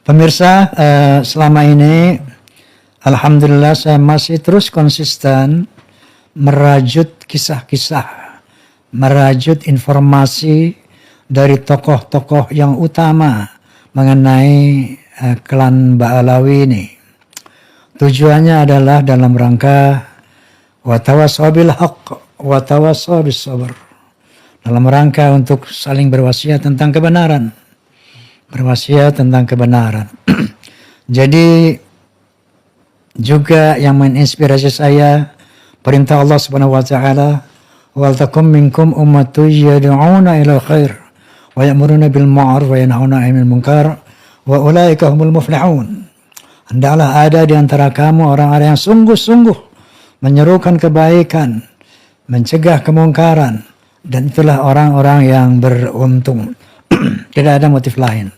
Pemirsa, selama ini alhamdulillah saya masih terus konsisten merajut kisah-kisah, merajut informasi dari tokoh-tokoh yang utama mengenai klan Ba'alawi ini. Tujuannya adalah dalam rangka watawassaw bil haqq watawassaw bis sabr. Dalam rangka untuk saling berwasiat tentang kebenaran. Berwasiat tentang kebenaran. Jadi juga yang menginspirasi saya perintah Allah Subhanahu wa taala, wal takum minkum ummatun yad'una ila khair wa ya'muruna bil ma'ruf wa yanhauna 'anil munkar wa ulaika humul muflihun. Hendaklah ada di antara kamu orang-orang yang sungguh-sungguh menyerukan kebaikan, mencegah kemungkaran, dan itulah orang-orang yang beruntung. Tidak ada motif lain.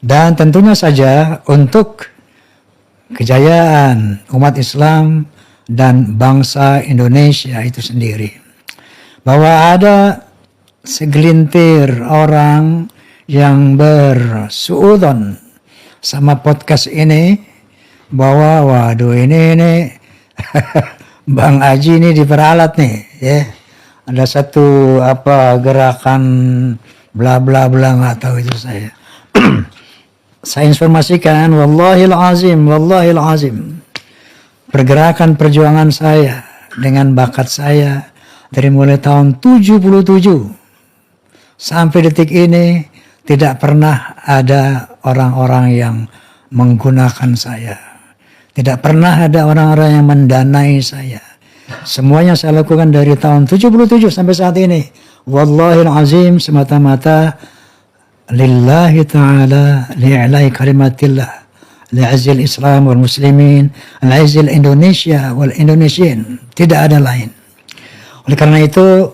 Dan tentunya saja untuk kejayaan umat Islam dan bangsa Indonesia itu sendiri. Bahwa ada segelintir orang yang bersuudzon sama podcast ini, bahwa waduh ini Bang Aji ini diperalat nih, ya. Ada satu gerakan bla bla bla, nggak tahu itu saya. Saya informasikan, wallahil azim, pergerakan perjuangan saya dengan bakat saya dari mulai tahun 77 sampai detik ini tidak pernah ada orang-orang yang menggunakan saya. Tidak pernah ada orang-orang yang mendanai saya. Semuanya saya lakukan dari tahun 77 sampai saat ini. Wallahil azim, semata-mata lillahi ta'ala, li'ilai kalimatillah, li'azil Islam wal muslimin, li'azil Indonesia wal Indonesian. Tidak ada lain. Oleh karena itu,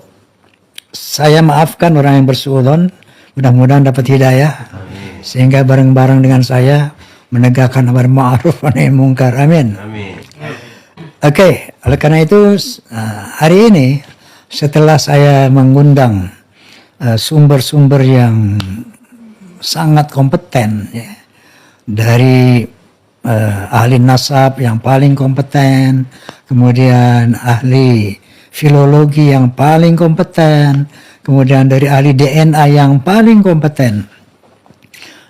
saya maafkan orang yang bersuudzon, mudah-mudahan dapat hidayah, sehingga bareng-bareng dengan saya menegakkan amar ma'ruf wa nahi munkar. Amin. Oke, oleh karena itu hari ini setelah saya mengundang sumber-sumber yang sangat kompeten, ya, dari ahli nasab yang paling kompeten, kemudian ahli filologi yang paling kompeten, kemudian dari ahli DNA yang paling kompeten,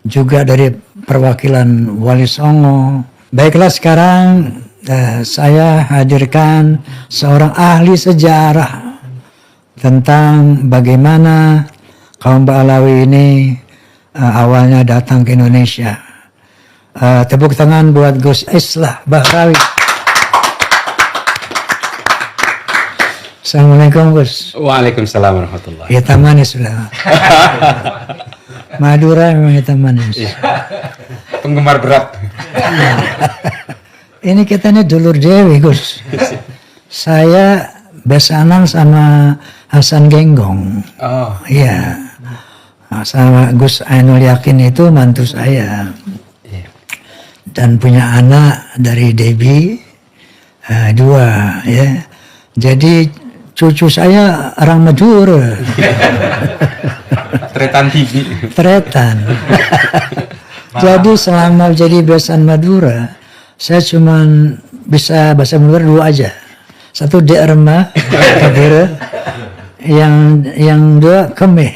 juga dari perwakilan Wali Songo. Baiklah, sekarang saya hadirkan seorang ahli sejarah tentang bagaimana kaum Ba'alawi ini awalnya datang ke Indonesia. Tepuk tangan buat Gus Islah Bahrawi. Assalamualaikum Gus. Waalaikumsalam warahmatullahi. Hitam manis sudah. Madura memang hitam manis. Penggemar berat. Ini kita ini dulur Dewi Gus. Saya besanan sama Hasan Genggong. Oh. Iya. Sama Gus Ainul Yakin itu mantu saya. Dan punya anak dari Debbie 2, ya. Jadi cucu saya orang Madura. Tretan TV. Tretan. Jadi selama jadi besan Madura, saya cuma bisa bahasa Madura 2 aja. Satu derma, kabur, yang 2 kemeh.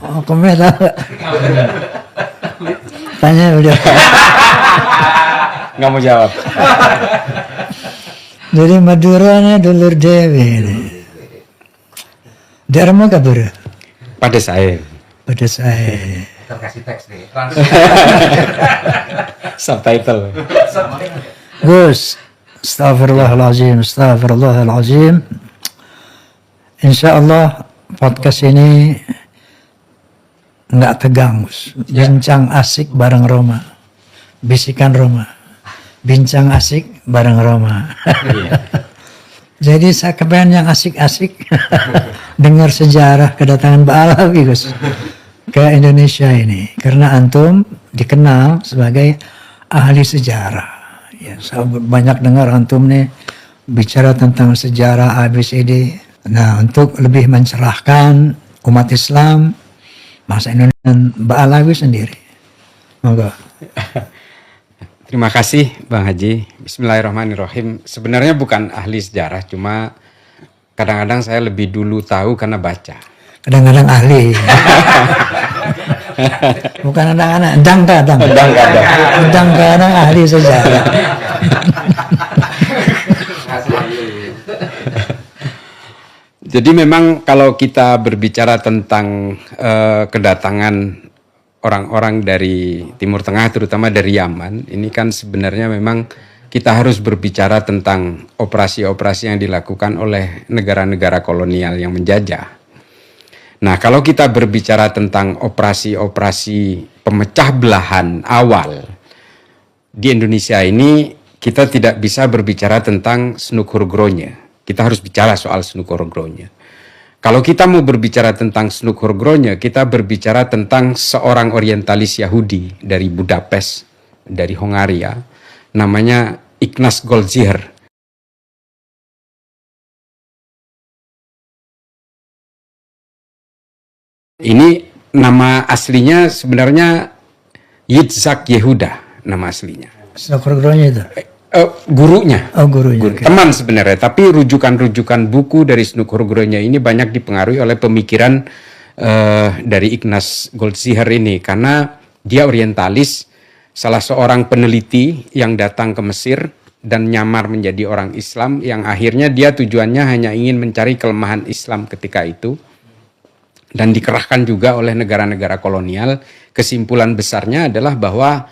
Oh, kemeh tahu? Tanya udah. Nggak mau jawab. Jadi Maduranya dulur Dewi. Derma kabur. Pada saya. Pada saya. Terkasih teks nih. Subtitle. Gus, astagfirullahaladzim. Insya Allah podcast ini nggak tegang, Gus. Bincang asik bareng Roma. Bisikan Roma. Bincang asik bareng Roma. Jadi saya kepengen yang asik-asik. Dengar sejarah kedatangan Ba'alawi, Gus, ke Indonesia ini. Karena antum dikenal sebagai ahli sejarah. Ya, saya banyak dengar antum nih bicara tentang sejarah ABCD. Nah, untuk lebih mencerahkan umat Islam, bahasa Indonesia dan Mbak Alawi sendiri. Monggo. Terima kasih Bang Haji. Bismillahirrahmanirrahim. Sebenarnya bukan ahli sejarah, cuma kadang-kadang saya lebih dulu tahu karena baca. Kadang-kadang ahli. Bukan anak-anak, kadang-kadang ahli sejarah. Jadi memang kalau kita berbicara tentang kedatangan orang-orang dari Timur Tengah, terutama dari Yaman, ini kan sebenarnya memang kita harus berbicara tentang operasi-operasi yang dilakukan oleh negara-negara kolonial yang menjajah. Nah, kalau kita berbicara tentang operasi-operasi pemecah belahan awal di Indonesia ini, kita tidak bisa berbicara tentang Snuk Hurgronya. Kita harus bicara soal Snuk Hurgronya. Kalau kita mau berbicara tentang Snuk Hurgronya, kita berbicara tentang seorang orientalis Yahudi dari Budapest, dari Hongaria, namanya Ignaz Goldziher. Ini nama aslinya sebenarnya Yitzhak Yehuda, nama aslinya. Snuk Hurgronya itu? Gurunya. Oh, gurunya. Okay. Teman sebenarnya, tapi rujukan-rujukan buku dari Snuk Hurgronya ini banyak dipengaruhi oleh pemikiran dari Ignaz Goldziher ini, karena dia orientalis, salah seorang peneliti yang datang ke Mesir dan nyamar menjadi orang Islam, yang akhirnya dia tujuannya hanya ingin mencari kelemahan Islam ketika itu, dan dikerahkan juga oleh negara-negara kolonial. Kesimpulan besarnya adalah bahwa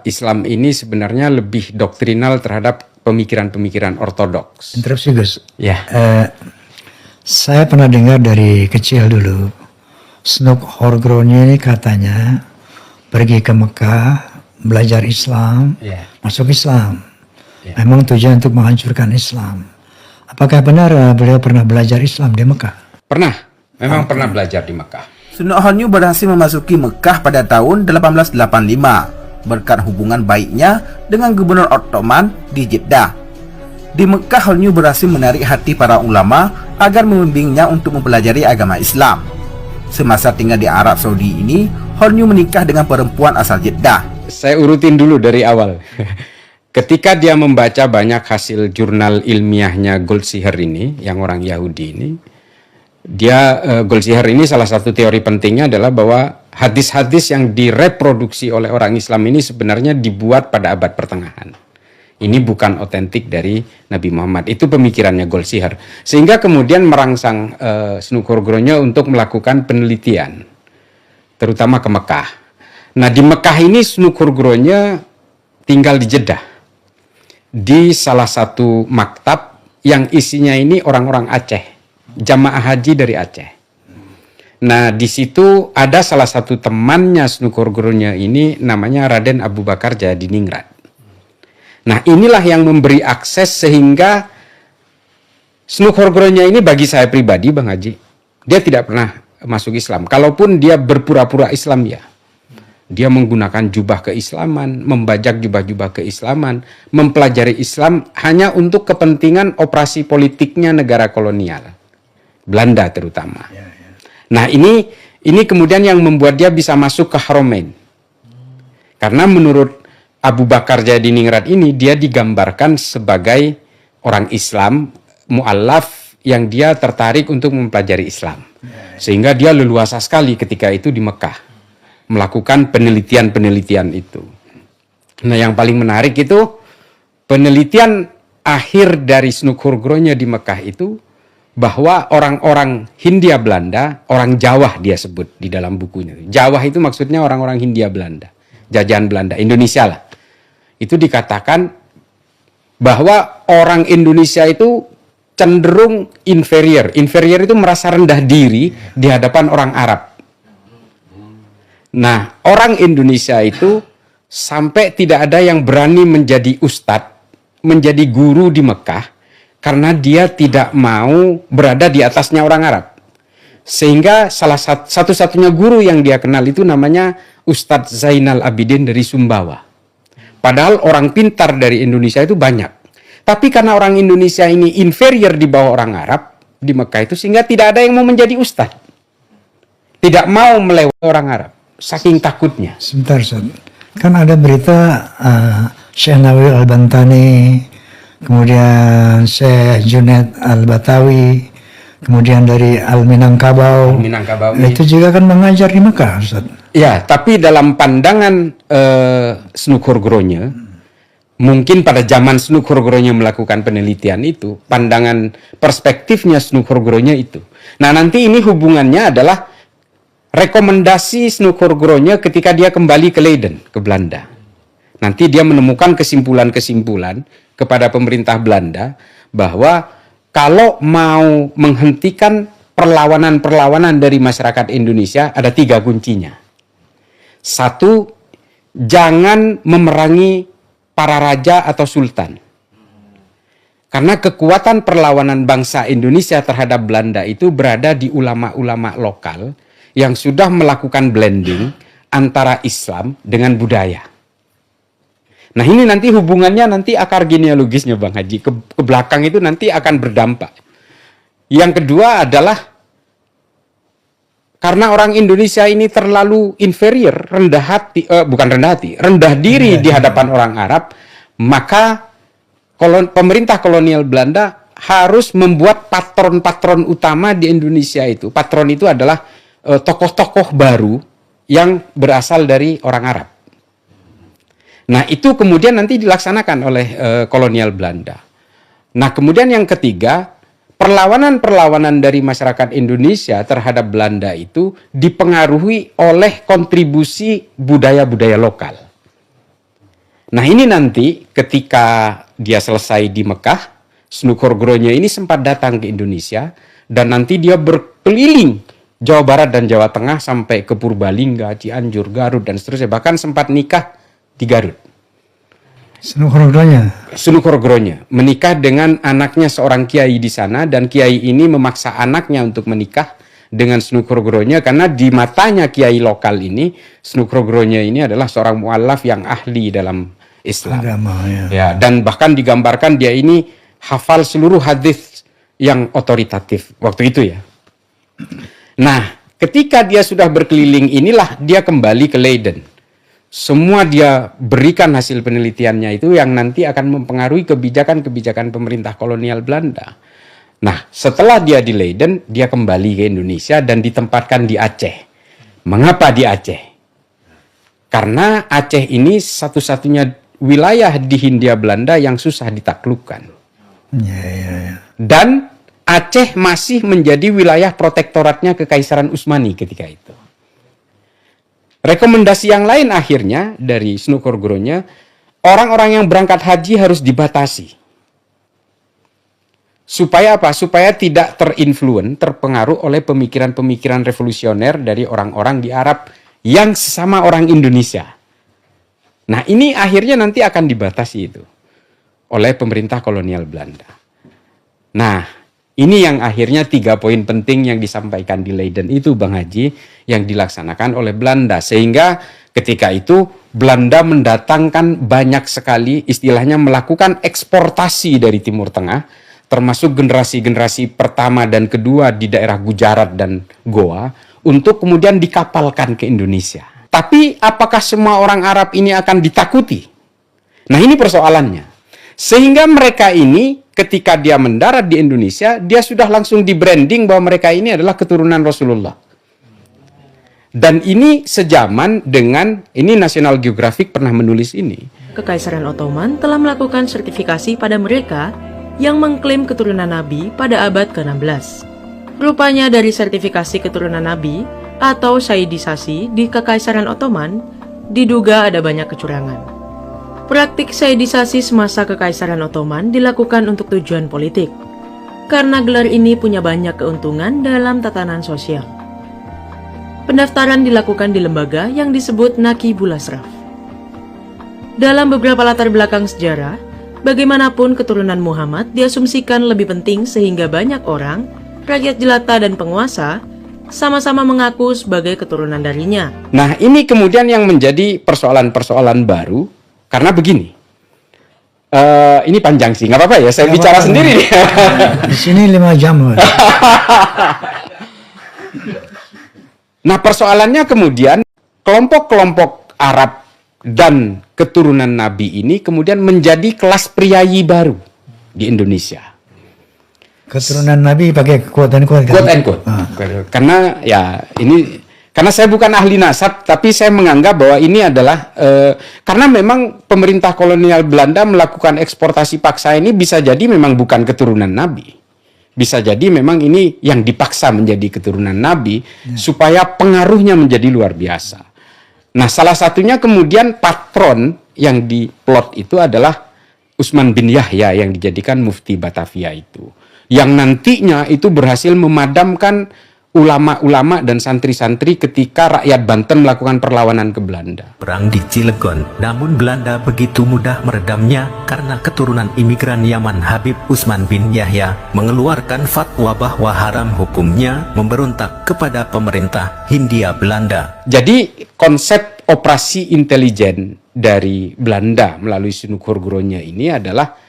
Islam ini sebenarnya lebih doktrinal terhadap pemikiran-pemikiran ortodoks. Interupsi Gus. Ya. Saya pernah dengar dari kecil dulu, Snuk Hurgronya ini katanya pergi ke Mekah, belajar Islam, masuk Islam. Memang tujuan untuk menghancurkan Islam. Apakah benar beliau pernah belajar Islam di Mekah? Pernah, memang pernah belajar di Mekah. Snuk Hurgronye berhasil memasuki Mekah pada tahun 1885 berkat hubungan baiknya dengan Gubernur Ottoman di Jeddah. Di Mekah, Hurgronye berhasil menarik hati para ulama agar membimbingnya untuk mempelajari agama Islam. Semasa tinggal di Arab Saudi ini, Hurgronye menikah dengan perempuan asal Jeddah. Saya urutin dulu dari awal. Ketika dia membaca banyak hasil jurnal ilmiahnya Goldziher ini, yang orang Yahudi ini, Goldziher ini salah satu teori pentingnya adalah bahwa hadis-hadis yang direproduksi oleh orang Islam ini sebenarnya dibuat pada abad pertengahan. Ini bukan otentik dari Nabi Muhammad. Itu pemikirannya Goldziher. Sehingga kemudian merangsang Snuk Hurgronya untuk melakukan penelitian, terutama ke Mekah. Nah, di Mekah ini Snuk Hurgronya tinggal di Jeddah, di salah satu maktab yang isinya ini orang-orang Aceh, jamaah haji dari Aceh. Nah, di situ ada salah satu temannya Snuk Hurgronya ini, namanya Raden Abu Bakar Jayadiningrat. Nah, inilah yang memberi akses sehingga Snuk Hurgronya ini bagi saya pribadi, Bang Haji, dia tidak pernah masuk Islam. Kalaupun dia berpura-pura Islam, ya, dia menggunakan jubah keislaman, membajak jubah-jubah keislaman, mempelajari Islam hanya untuk kepentingan operasi politiknya negara kolonial, Belanda terutama. Nah, ini kemudian yang membuat dia bisa masuk ke Haramain. Karena menurut Abu Bakar Jayadiningrat ini, dia digambarkan sebagai orang Islam mu'allaf yang dia tertarik untuk mempelajari Islam. Sehingga dia leluasa sekali ketika itu di Mekah melakukan penelitian-penelitian itu. Nah, yang paling menarik itu penelitian akhir dari Snuk Hurgronya di Mekah itu, bahwa orang-orang Hindia Belanda, orang Jawa dia sebut di dalam bukunya. Jawa itu maksudnya orang-orang Hindia Belanda, jajahan Belanda, Indonesia lah. Itu dikatakan bahwa orang Indonesia itu cenderung inferior. Inferior itu merasa rendah diri di hadapan orang Arab. Nah, orang Indonesia itu sampai tidak ada yang berani menjadi ustadz, menjadi guru di Mekah, karena dia tidak mau berada di atasnya orang Arab. Sehingga salah satu-satunya guru yang dia kenal itu namanya Ustadz Zainal Abidin dari Sumbawa. Padahal orang pintar dari Indonesia itu banyak. Tapi karena orang Indonesia ini inferior di bawah orang Arab di Mekah itu, sehingga tidak ada yang mau menjadi ustadz. Tidak mau melewati orang Arab, saking takutnya. Sebentar, Ustaz. Kan ada berita Syekh Nawawi Al-Bantani, kemudian Syekh Junaid Al-Batawi, kemudian dari Al-Minangkabau. Minangkabau. Itu juga kan mengajar di Mekah, Ustaz. Ya, tapi dalam pandangan Snuk Horgronya, mungkin pada zaman Snuk Horgronya melakukan penelitian itu, pandangan perspektifnya Snuk Horgronya itu. Nah, nanti ini hubungannya adalah rekomendasi Snuk Horgronya ketika dia kembali ke Leiden, ke Belanda. Nanti dia menemukan kesimpulan-kesimpulan kepada pemerintah Belanda bahwa kalau mau menghentikan perlawanan-perlawanan dari masyarakat Indonesia, ada 3 kuncinya. 1, jangan memerangi para raja atau sultan. Karena kekuatan perlawanan bangsa Indonesia terhadap Belanda itu berada di ulama-ulama lokal yang sudah melakukan blending antara Islam dengan budaya. Nah, ini nanti hubungannya, nanti akar genealogisnya Bang Haji ke belakang itu nanti akan berdampak. Yang kedua adalah karena orang Indonesia ini terlalu inferior, rendah diri di hadapan orang Arab, maka pemerintah kolonial Belanda harus membuat patron-patron utama di Indonesia itu. Patron itu adalah tokoh-tokoh baru yang berasal dari orang Arab. Nah, itu kemudian nanti dilaksanakan oleh kolonial Belanda. Nah, kemudian yang ketiga, perlawanan-perlawanan dari masyarakat Indonesia terhadap Belanda itu dipengaruhi oleh kontribusi budaya-budaya lokal. Nah, ini nanti ketika dia selesai di Mekah, Snuk Horgronya ini sempat datang ke Indonesia dan nanti dia berkeliling Jawa Barat dan Jawa Tengah sampai ke Purbalingga, Cianjur, Garut dan seterusnya, bahkan sempat nikah di Garut. Snuk Horgronya menikah dengan anaknya seorang kiai di sana, dan kiai ini memaksa anaknya untuk menikah dengan Snuk Horgronya karena di matanya kiai lokal ini, Snuk Horgronya ini adalah seorang mu'allaf yang ahli dalam Islam. Agama, ya, dan bahkan digambarkan dia ini hafal seluruh hadis yang otoritatif waktu itu ya. Nah, ketika dia sudah berkeliling inilah dia kembali ke Leiden. Semua dia berikan hasil penelitiannya itu yang nanti akan mempengaruhi kebijakan-kebijakan pemerintah kolonial Belanda. Nah, setelah dia di Leiden, dia kembali ke Indonesia dan ditempatkan di Aceh. Mengapa di Aceh? Karena Aceh ini satu-satunya wilayah di Hindia Belanda yang susah ditaklukkan. Dan Aceh masih menjadi wilayah protektoratnya Kekaisaran Utsmani ketika itu. Rekomendasi yang lain akhirnya dari Snuk Horgronya, orang-orang yang berangkat haji harus dibatasi. Supaya apa? Supaya tidak terpengaruh oleh pemikiran-pemikiran revolusioner dari orang-orang di Arab yang sesama orang Indonesia. Nah, ini akhirnya nanti akan dibatasi itu oleh pemerintah kolonial Belanda. Nah, ini yang akhirnya 3 poin penting yang disampaikan di Leiden itu Bang Haji yang dilaksanakan oleh Belanda. Sehingga ketika itu Belanda mendatangkan banyak sekali, istilahnya melakukan eksportasi dari Timur Tengah, termasuk generasi-generasi pertama dan kedua di daerah Gujarat dan Goa, untuk kemudian dikapalkan ke Indonesia. Tapi apakah semua orang Arab ini akan ditakuti? Nah, ini persoalannya. Sehingga mereka ini ketika dia mendarat di Indonesia, dia sudah langsung di-branding bahwa mereka ini adalah keturunan Rasulullah. Dan ini sejaman dengan, ini National Geographic pernah menulis ini. Kekaisaran Ottoman telah melakukan sertifikasi pada mereka yang mengklaim keturunan Nabi pada abad ke-16. Rupanya dari sertifikasi keturunan Nabi atau Sayyidisasi di Kekaisaran Ottoman diduga ada banyak kecurangan. Praktik Sayyidisasi semasa Kekaisaran Ottoman dilakukan untuk tujuan politik, karena gelar ini punya banyak keuntungan dalam tatanan sosial. Pendaftaran dilakukan di lembaga yang disebut Naqibul Ashraf. Dalam beberapa latar belakang sejarah, bagaimanapun keturunan Muhammad diasumsikan lebih penting sehingga banyak orang, rakyat jelata dan penguasa, sama-sama mengaku sebagai keturunan darinya. Nah, ini kemudian yang menjadi persoalan-persoalan baru. Karena begini, ini panjang sih, nggak apa-apa ya, saya bicara sendiri. Di sini 5 jam. Nah, persoalannya kemudian kelompok-kelompok Arab dan keturunan Nabi ini kemudian menjadi kelas priayi baru di Indonesia. Keturunan Nabi pakai quote and quote. Quote and quote. Karena ya ini karena saya bukan ahli nasab, tapi saya menganggap bahwa ini adalah karena memang pemerintah kolonial Belanda melakukan eksportasi paksa ini bisa jadi memang bukan keturunan Nabi. Bisa jadi memang ini yang dipaksa menjadi keturunan Nabi supaya pengaruhnya menjadi luar biasa. Nah, salah satunya kemudian patron yang diplot itu adalah Utsman bin Yahya yang dijadikan mufti Batavia itu. Yang nantinya itu berhasil memadamkan ulama-ulama dan santri-santri ketika rakyat Banten melakukan perlawanan ke Belanda. Perang di Cilegon, namun Belanda begitu mudah meredamnya karena keturunan imigran Yaman Habib Utsman bin Yahya mengeluarkan fatwa bahwa haram hukumnya memberontak kepada pemerintah Hindia Belanda. Jadi konsep operasi intelijen dari Belanda melalui Sunukhourgronya ini adalah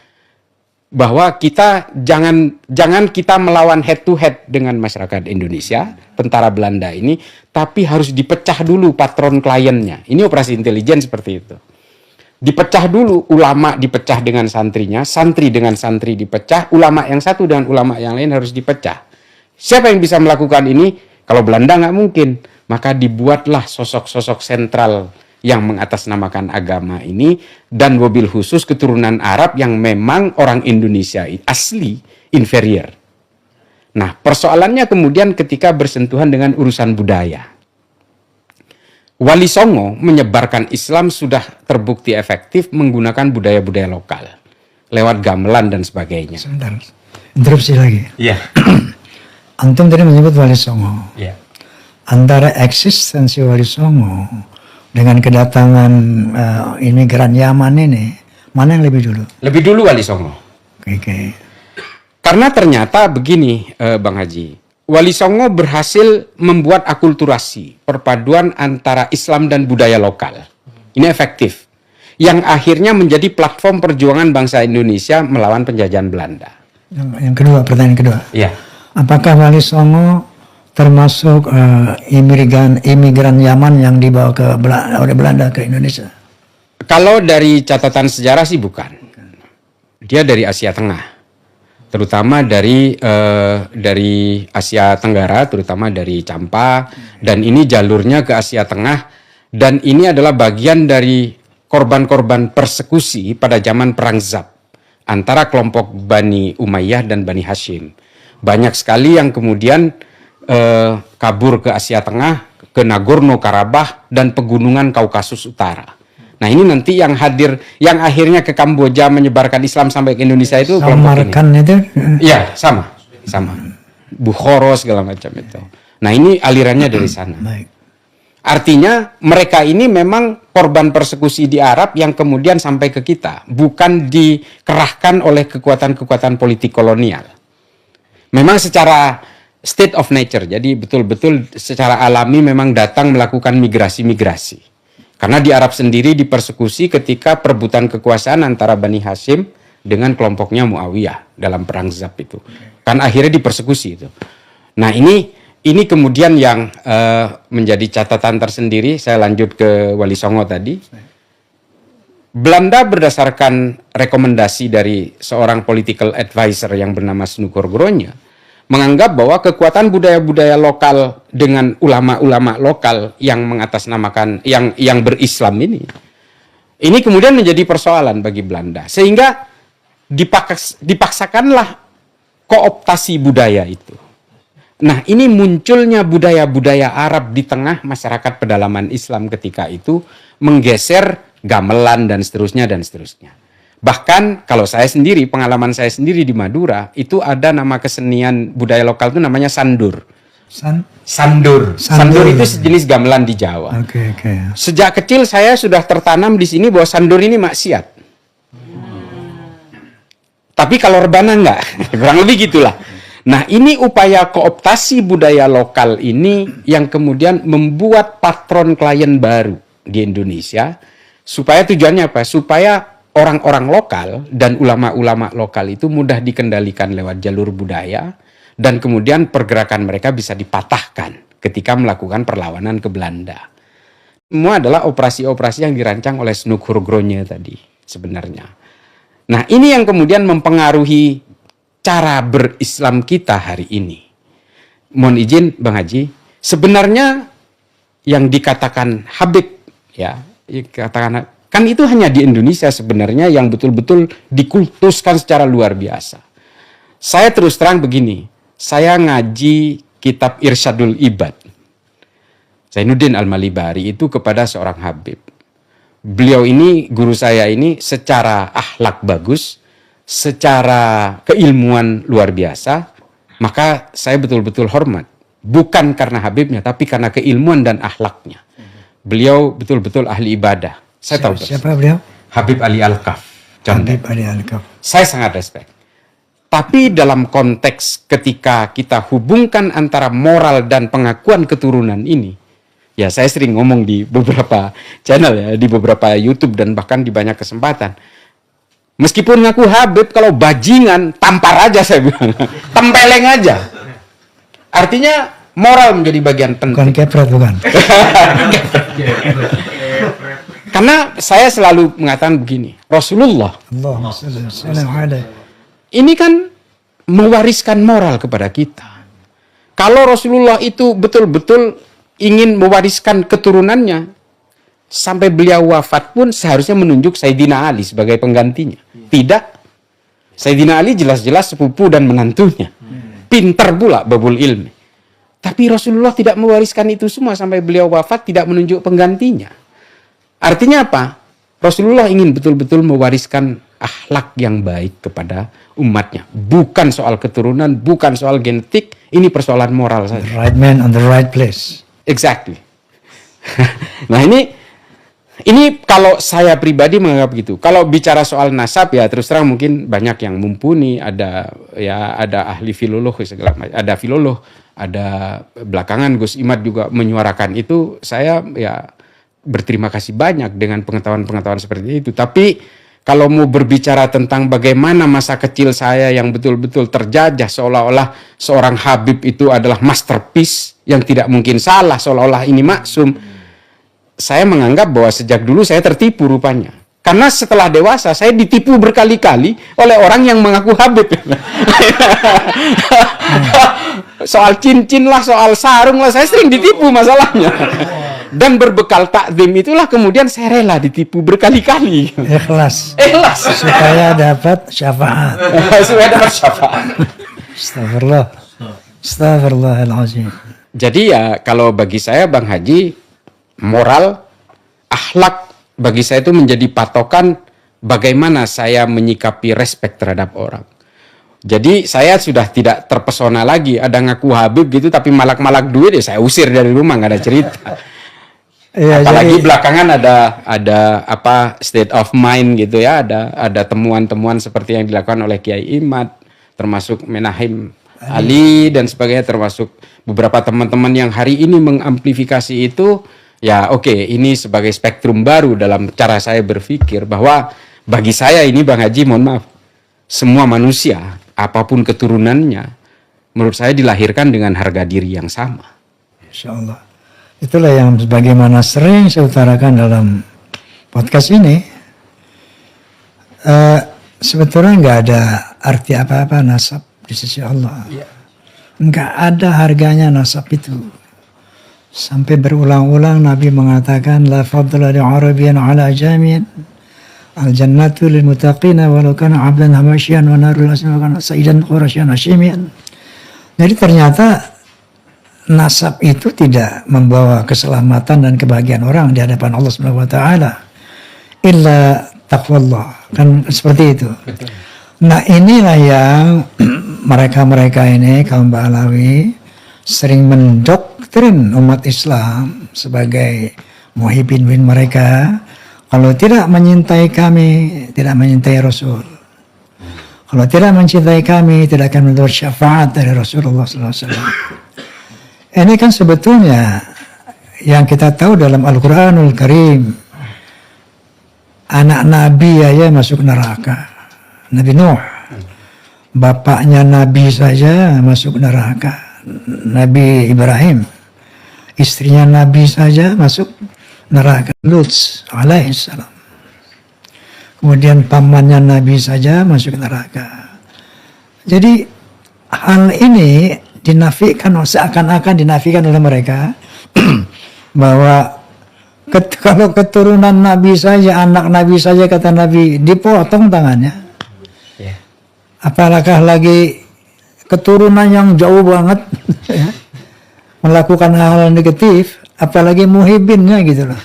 bahwa kita jangan kita melawan head to head dengan masyarakat Indonesia, tentara Belanda ini, tapi harus dipecah dulu patron kliennya. Ini operasi intelijen seperti itu. Dipecah dulu, ulama dipecah dengan santrinya, santri dengan santri dipecah, ulama yang satu dengan ulama yang lain harus dipecah. Siapa yang bisa melakukan ini? Kalau Belanda nggak mungkin, maka dibuatlah sosok-sosok sentral yang mengatasnamakan agama ini, dan mobil khusus keturunan Arab yang memang orang Indonesia asli inferior. Nah, persoalannya kemudian ketika bersentuhan dengan urusan budaya. Wali Songo menyebarkan Islam sudah terbukti efektif menggunakan budaya-budaya lokal lewat gamelan dan sebagainya. Sebentar, interupsi lagi. Iya. Antum tadi menyebut Wali Songo. Iya. Antara eksistensi Wali Songo dengan kedatangan imigran Yaman ini, mana yang lebih dulu? Lebih dulu Wali Songo. Oke. Karena ternyata begini, Bang Haji, Wali Songo berhasil membuat akulturasi, perpaduan antara Islam dan budaya lokal. Ini efektif. Yang akhirnya menjadi platform perjuangan bangsa Indonesia melawan penjajahan Belanda. Yang kedua, pertanyaan kedua. Iya. Apakah Wali Songo termasuk imigran Yaman yang dibawa oleh Belanda ke Indonesia? Kalau dari catatan sejarah sih bukan. Dia dari Asia Tengah, terutama dari Asia Tenggara, terutama dari Champa, dan ini jalurnya ke Asia Tengah, dan ini adalah bagian dari korban-korban persekusi pada zaman Perang Zab antara kelompok Bani Umayyah dan Bani Hashim. Banyak sekali yang kemudian kabur ke Asia Tengah, ke Nagorno-Karabakh dan pegunungan Kaukasus Utara. Nah, ini nanti yang hadir, yang akhirnya ke Kamboja menyebarkan Islam sampai ke Indonesia itu Samarkan itu? Iya, sama. Bukhara segala macam itu. Nah, ini alirannya dari sana. Baik. Artinya mereka ini memang korban persekusi di Arab yang kemudian sampai ke kita, bukan dikerahkan oleh kekuatan-kekuatan politik kolonial. Memang secara state of nature, jadi betul-betul secara alami memang datang melakukan migrasi-migrasi. Karena di Arab sendiri dipersekusi ketika perebutan kekuasaan antara Bani Hashim dengan kelompoknya Muawiyah dalam perang Zab itu. Kan akhirnya dipersekusi itu. Nah, ini kemudian yang menjadi catatan tersendiri. Saya lanjut ke Wali Songo tadi. Belanda berdasarkan rekomendasi dari seorang political advisor yang bernama Sunukhourgronya menganggap bahwa kekuatan budaya-budaya lokal dengan ulama-ulama lokal yang mengatasnamakan yang berislam ini kemudian menjadi persoalan bagi Belanda, sehingga dipaksakanlah kooptasi budaya itu. Nah, ini munculnya budaya-budaya Arab di tengah masyarakat pedalaman Islam ketika itu, menggeser gamelan dan seterusnya dan seterusnya. Bahkan kalau saya sendiri, pengalaman saya sendiri di Madura, itu ada nama kesenian budaya lokal itu namanya sandur. Sandur itu sejenis gamelan di Jawa. Oke. Sejak kecil saya sudah tertanam di sini bahwa sandur ini maksiat. Tapi kalau rebana enggak, kurang lebih gitulah. Nah, ini upaya kooptasi budaya lokal ini yang kemudian membuat patron klien baru di Indonesia, supaya tujuannya apa? Supaya orang-orang lokal dan ulama-ulama lokal itu mudah dikendalikan lewat jalur budaya, dan kemudian pergerakan mereka bisa dipatahkan ketika melakukan perlawanan ke Belanda. Semua adalah operasi-operasi yang dirancang oleh Snoek Hurgronje tadi sebenarnya. Nah, ini yang kemudian mempengaruhi cara berislam kita hari ini. Mohon izin Bang Haji, sebenarnya yang dikatakan Habib, ya, dikatakan kan itu hanya di Indonesia sebenarnya yang betul-betul dikultuskan secara luar biasa. Saya terus terang begini, saya ngaji kitab Irsyadul Ibad Zainuddin Al-Malibari itu kepada seorang Habib. Beliau ini, guru saya ini secara akhlak bagus, secara keilmuan luar biasa, maka saya betul-betul hormat. Bukan karena Habibnya, tapi karena keilmuan dan akhlaknya. Beliau betul-betul ahli ibadah. Saya tahu Siapa beliau? Habib Ali Al-Kaf. Habib Ali Al-Kaf. Saya sangat respect. Tapi dalam konteks ketika kita hubungkan antara moral dan pengakuan keturunan ini, ya saya sering ngomong di beberapa channel ya, di beberapa YouTube dan bahkan di banyak kesempatan. Meskipun ngaku Habib, kalau bajingan, tampar aja saya bilang. Tempeleng aja. Artinya moral menjadi bagian penting. Bukan kepret, bukan. Karena saya selalu mengatakan begini, Rasulullah Allahumma shalli wa sallim alaihi. ini kan mewariskan moral kepada kita. Kalau Rasulullah itu betul-betul ingin mewariskan keturunannya, sampai beliau wafat pun seharusnya menunjuk Sayyidina Ali sebagai penggantinya. Tidak. Sayyidina Ali jelas-jelas sepupu dan menantunya. Pintar pula babul ilmi. Tapi Rasulullah tidak mewariskan itu semua sampai beliau wafat, tidak menunjuk penggantinya. Artinya apa? Rasulullah ingin betul-betul mewariskan akhlak yang baik kepada umatnya. Bukan soal keturunan, bukan soal genetik, ini persoalan moral saja. The right man on the right place. Exactly. Nah ini kalau saya pribadi menganggap gitu. Kalau bicara soal nasab ya terus terang mungkin banyak yang mumpuni, ada ahli filolog segala macam, ada filolog, ada belakangan Gus Imad juga menyuarakan itu. Saya ya berterima kasih banyak dengan pengetahuan-pengetahuan seperti itu. Tapi kalau mau berbicara tentang bagaimana masa kecil saya yang betul-betul terjajah seolah-olah seorang Habib itu adalah masterpiece yang tidak mungkin salah, seolah-olah ini maksum. Saya menganggap bahwa sejak dulu saya tertipu rupanya. Karena setelah dewasa saya ditipu berkali-kali oleh orang yang mengaku Habib. Soal cincin lah, soal sarung lah, saya sering ditipu masalahnya. Dan berbekal takzim itulah kemudian saya rela ditipu berkali-kali. Ikhlas. Ikhlas. Supaya dapat syafaat. Supaya dapat syafaat. Astagfirullah. Astagfirullahaladzim. Jadi ya kalau bagi saya Bang Haji, moral, akhlak bagi saya itu menjadi patokan bagaimana saya menyikapi respect terhadap orang. Jadi saya sudah tidak terpesona lagi ada ngaku Habib gitu tapi malak-malak duit ya saya usir dari rumah, nggak ada cerita. Ya, apalagi jadi belakangan ada apa state of mind gitu ya, ada temuan-temuan seperti yang dilakukan oleh Kiai Imad, termasuk Menahim Ali dan sebagainya, termasuk beberapa teman-teman yang hari ini mengamplifikasi itu. Ya oke, ini sebagai spektrum baru dalam cara saya berpikir bahwa bagi saya ini Bang Haji, mohon maaf, semua manusia apapun keturunannya menurut saya dilahirkan dengan harga diri yang sama. Insya Allah. Itulah yang sebagaimana sering saya utarakan dalam podcast ini. Sebetulnya nggak ada arti apa-apa nasab di sisi Allah. Nggak ada harganya nasab itu. Sampai berulang-ulang Nabi mengatakan la fadla li Arabiyyan ala Ajamiyyin al jannatu lil muttaqina walau kana 'abdan habasyian wa narul asma kana sayyidan qurasyan hasyimiyan. Jadi ternyata nasab itu tidak membawa keselamatan dan kebahagiaan orang di hadapan Allah Subhanahu wa taala. Illa taqwallah. Kan seperti itu. Betul. Nah, inilah yang mereka-mereka ini kaum Ba'alawi sering mendoktrin umat Islam sebagai muhibbin mereka. Kalau tidak menyintai kami, tidak menyintai Rasul. Kalau tidak mencintai kami, tidak akan mendapat syafaat dari Rasulullah SAW. Ini kan sebetulnya yang kita tahu dalam Al-Quranul Karim. Anak Nabi aja masuk neraka. Nabi Nuh. Bapaknya Nabi saja masuk neraka. Nabi Ibrahim. istrinya Nabi saja masuk neraka, Lut alaihissalam. Kemudian pamannya Nabi saja masuk neraka. Jadi hal ini dinafikan, seakan-akan dinafikan oleh mereka bahwa kalau keturunan Nabi saja, anak Nabi saja, kata Nabi, dipotong tangannya. Apalagi lagi keturunan yang jauh banget ya, melakukan hal-hal negatif, apalagi muhibinnya gitu loh.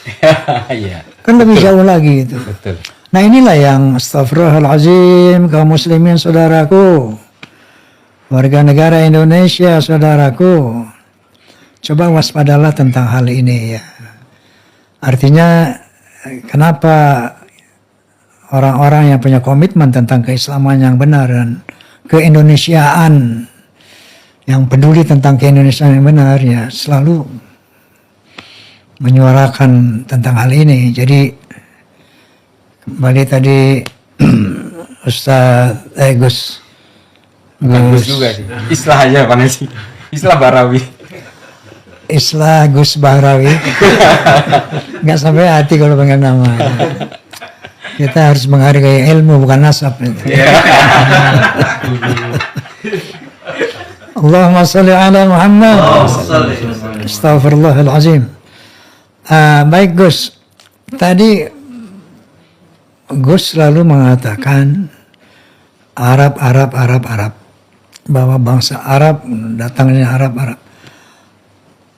Kan lebih jauh lagi gitu. Betul. Nah inilah yang astagfirullahaladzim, kaum muslimin saudaraku, warga negara Indonesia saudaraku, coba waspadalah tentang hal ini ya. Artinya kenapa orang-orang yang punya komitmen tentang keislaman yang benar dan keindonesiaan, yang peduli tentang keindonesiaan yang benar ya, selalu menyuarakan tentang hal ini. Jadi kembali tadi Ustaz Gus. Gus juga sih. Islah aja Pak Nasi. Islah Bahrawi. Islah Gus Bahrawi. Nggak sampai hati kalau panggil nama. Kita harus menghargai ilmu, bukan nasab. Allahumma salli ala Muhammad. Astaghfirullahaladzim. Baik Gus. Tadi Gus selalu mengatakan Arab. Bahwa bangsa Arab, datangnya Arab.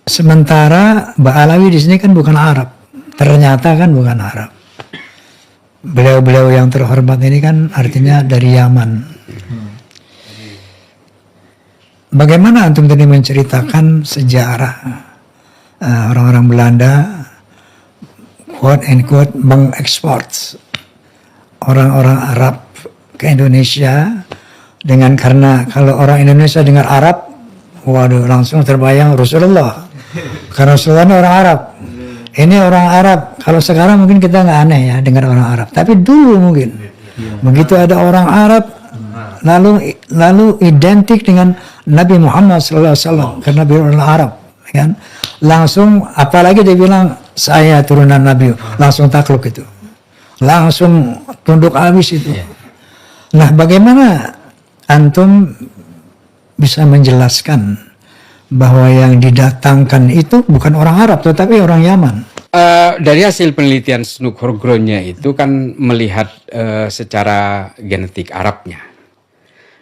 Sementara Mbak Alawi di sini kan bukan Arab. Ternyata kan bukan Arab. Beliau-beliau yang terhormat ini kan artinya dari Yaman. Bagaimana antum tadi menceritakan sejarah orang-orang Belanda, quote and quote, mengekspor orang-orang Arab ke Indonesia, dengan karena kalau orang Indonesia dengar Arab, waduh langsung terbayang Rasulullah. Karena Rasulullah ini orang Arab. Ini orang Arab. Kalau sekarang mungkin kita nggak aneh ya dengar orang Arab. Tapi dulu mungkin begitu ada orang Arab, lalu identik dengan Nabi Muhammad SAW karena beliau orang Arab, kan? Langsung apalagi dia bilang saya turunan Nabi, langsung takluk itu. Langsung tunduk habis itu. Nah, bagaimana antum bisa menjelaskan bahwa yang didatangkan itu bukan orang Arab tetapi orang Yaman? Dari hasil penelitian Snook Horgrownya itu kan melihat secara genetik Arabnya.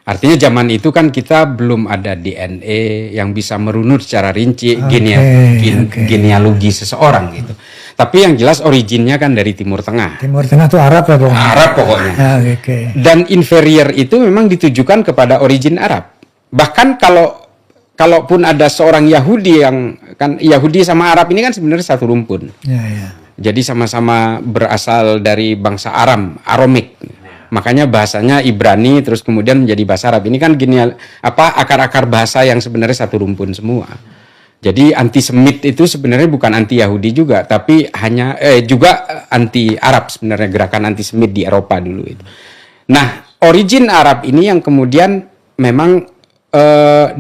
Artinya zaman itu kan kita belum ada DNA yang bisa merunut secara rinci genealogi seseorang gitu. Tapi yang jelas originnya kan dari Timur Tengah. Timur Tengah itu Arab ya pokoknya? Arab pokoknya. Dan inferior itu memang ditujukan kepada origin Arab. Bahkan kalaupun ada seorang Yahudi yang kan Yahudi sama Arab ini kan sebenarnya satu rumpun. Jadi sama-sama berasal dari bangsa Aramik. Makanya bahasanya Ibrani terus kemudian menjadi bahasa Arab. Ini kan akar-akar bahasa yang sebenarnya satu rumpun semua. Jadi anti-Semit itu sebenarnya bukan anti-Yahudi juga, tapi hanya juga anti-Arab sebenarnya, gerakan anti-Semit di Eropa dulu itu. Nah, origin Arab ini yang kemudian memang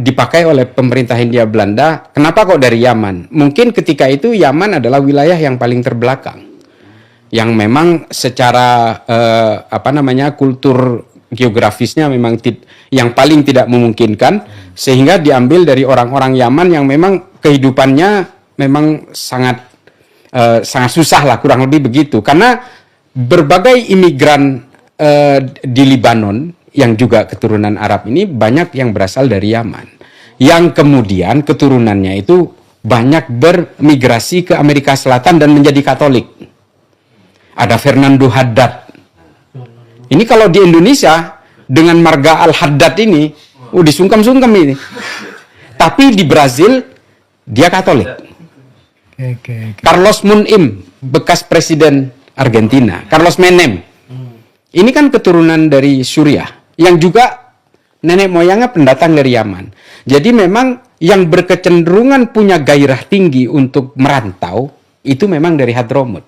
dipakai oleh pemerintah Hindia Belanda. Kenapa kok dari Yaman? Mungkin ketika itu Yaman adalah wilayah yang paling terbelakang, yang memang secara kultur geografisnya memang yang paling tidak memungkinkan, sehingga diambil dari orang-orang Yaman yang memang kehidupannya memang sangat susah lah, kurang lebih begitu, karena berbagai imigran di Libanon yang juga keturunan Arab ini banyak yang berasal dari Yaman, yang kemudian keturunannya itu banyak bermigrasi ke Amerika Selatan dan menjadi Katolik. Ada Fernando Haddad. Ini kalau di Indonesia dengan marga Al-Haddad ini, disungkam-sungkam ini. Tapi di Brazil dia Katolik. Carlos Munim, bekas presiden Argentina, Carlos Menem. Ini kan keturunan dari Suriah, yang juga nenek moyangnya pendatang dari Yaman. Jadi memang yang berkecenderungan punya gairah tinggi untuk merantau itu memang dari Hadramut.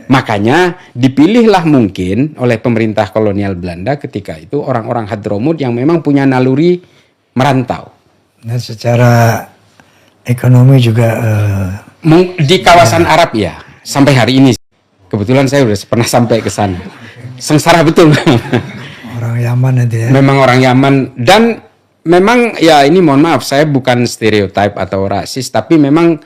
Makanya dipilihlah mungkin oleh pemerintah kolonial Belanda ketika itu orang-orang Hadramut yang memang punya naluri merantau. Dan secara ekonomi juga Di kawasan Arab ya, sampai hari ini. Kebetulan saya udah pernah sampai ke sana. Sengsara betul. orang Yaman itu ya. Memang orang Yaman, dan memang ya ini mohon maaf, saya bukan stereotip atau rasis, tapi memang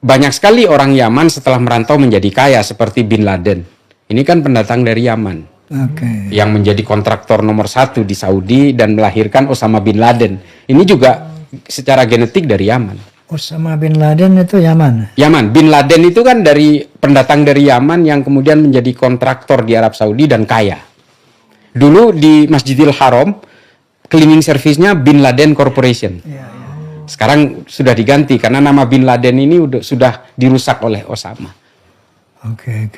banyak sekali orang Yaman setelah merantau menjadi kaya seperti Bin Laden. Ini kan pendatang dari Yaman. Oke. Yang menjadi kontraktor nomor 1 di Saudi dan melahirkan Osama Bin Laden. Ini juga secara genetik dari Yaman. Osama bin Laden itu Yaman. Yaman, Bin Laden itu kan dari pendatang dari Yaman yang kemudian menjadi kontraktor di Arab Saudi dan kaya. Dulu di Masjidil Haram, cleaning service-nya Bin Laden Corporation. Sekarang sudah diganti karena nama Bin Laden ini sudah dirusak oleh Osama. Oke.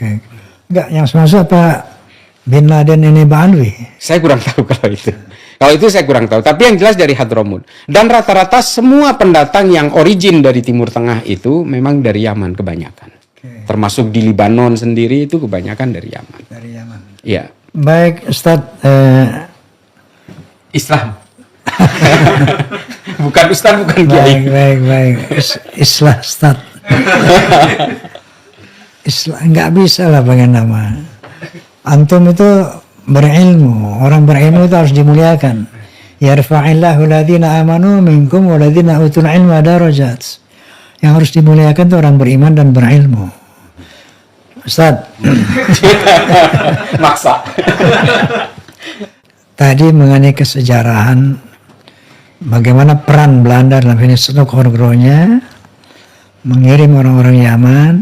Enggak, yang semasuk apa Bin Laden ini Ba'alwi? Saya kurang tahu kalau itu. Kalau itu saya kurang tahu. Tapi yang jelas dari Hadramut. Dan rata-rata semua pendatang yang origin dari Timur Tengah itu memang dari Yaman kebanyakan. Termasuk di Libanon sendiri itu kebanyakan dari Yaman. Dari Yaman. Iya. Baik, Ustadz. Islam. Bukan Ustaz, bukan Kiai. Baik. Islah Ustadz. Islah, nggak bisa lah pakai nama. Antum itu berilmu, orang berilmu itu harus dimuliakan. Yarfa'illahu alladhina amanu minkum walladhina utul ilma darajat. Yang harus dimuliakan itu orang beriman dan berilmu. Ustaz. Maksa. Tadi mengenai kesejarahan bagaimana peran Belanda dalam ini Snokhorgronya mengirim orang-orang Yaman.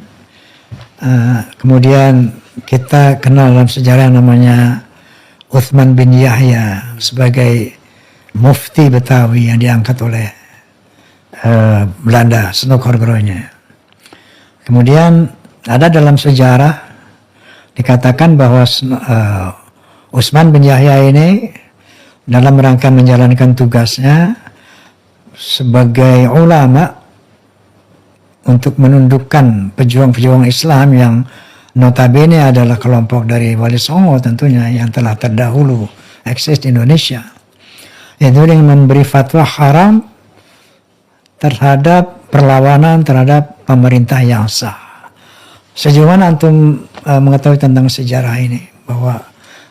Kemudian kita kenal dalam sejarah namanya Uthman bin Yahya sebagai mufti Betawi yang diangkat oleh Belanda, Snokhorgronya. Kemudian ada dalam sejarah dikatakan bahwa Uthman bin Yahya ini dalam rangka menjalankan tugasnya sebagai ulama untuk menundukkan pejuang-pejuang Islam yang notabene adalah kelompok dari Wali Songo tentunya yang telah terdahulu eksis di Indonesia, yaitu dengan memberi fatwa haram terhadap perlawanan terhadap pemerintah yang sah. Sejauh mana antum mengetahui tentang sejarah ini bahwa